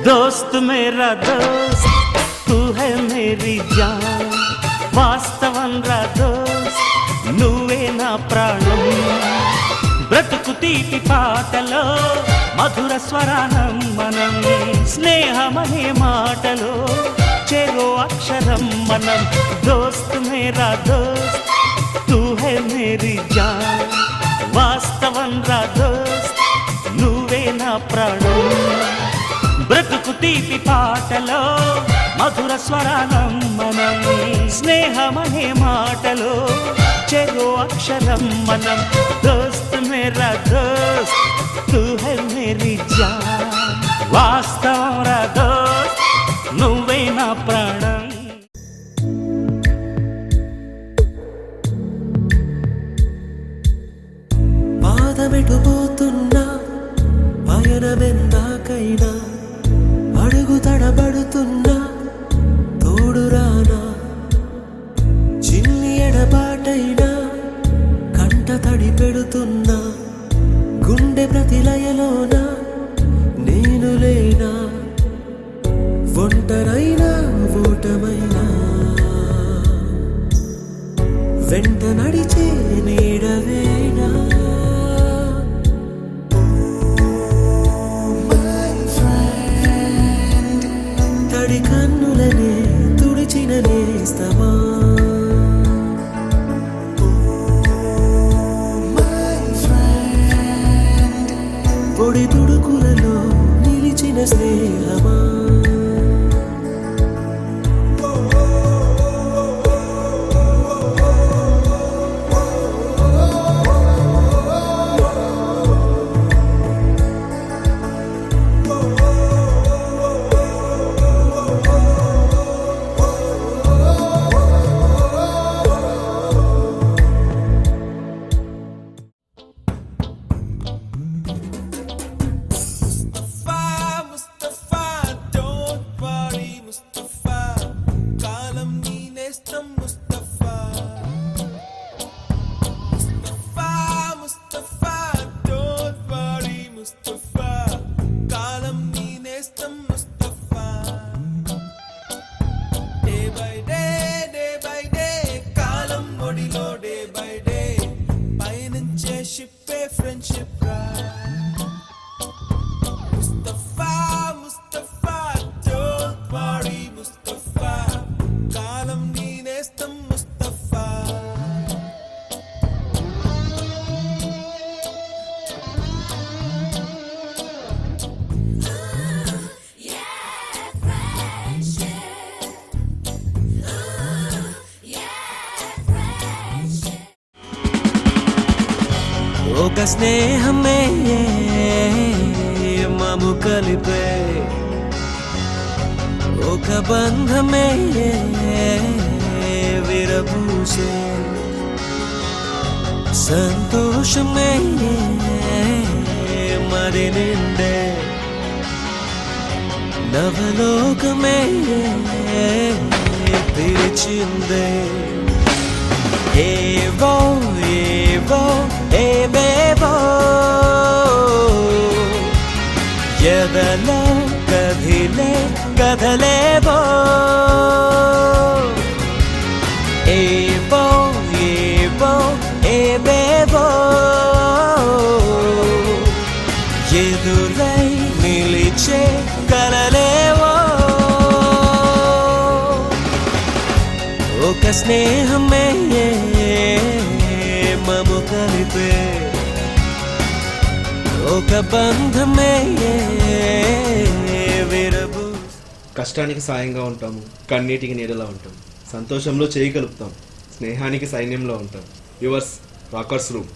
दोस्त मेरा दोस्त तू है मेरी जान వాస్తవం రా దోస్త్ నువ్వే నా ప్రాణం బ్రతుకు తీపి పాటలో మధుర స్వరానం మనం స్నేహమనే మాటలో చెరో అక్షరం మనం దోస్త్ మేరా దోస్త్ తూ హై మేరీ జాన్ వాస్తవం రా దోస్త్ నువ్వే నా ప్రాణం బ్రతుకు తీపి పాటలో మధుర స్వరానం మనం స్నేహమనే మాటలో చెరో అక్షరం మనం దోస్త్ మేరా దోస్త్ తూ హై మేరీ జాన్ వాస్తవం రా దోస్త్ నువ్వే నా ప్రాణం. పాదమెటు పోతున్నా పయనమెందాకైనా అడుగు తడబడుతున్నా తోడురానా చిన్ని ఎడబాటైనా కంట తడి పెడుతున్నా గుండె ప్రతిలయలోన నేను లేనా ఒంటరైనా ఓటమైనా వెంట నడిచే నీడవేనా తడి కన్నులనే తుడిచిన నేస్తమా పొడి తుడుకులలో నిలిచిన స్నేహమా ఒక స్నేహమే మము కలిపే ఒక బంధమే విరబూసే సంతోషమే మరి నిండే నవలోకమే పిలిచిందే ఏవో ఏవో ఏవేవో ఎదలో కదిలే కదలేవో ఏవో ఏవో ఏవేవో ఎదురై నిలిచే కలలేవో ఒక స్నేహమే మము కలిపే ఒక బంధమే విరబు. కష్టానికి సాయంగా ఉంటాము, కన్నీటికి నీడలా ఉంటాం, సంతోషంలో చేయి కలుపుతాం, స్నేహానికి సైన్యంలో ఉంటాం. Yours rockers room.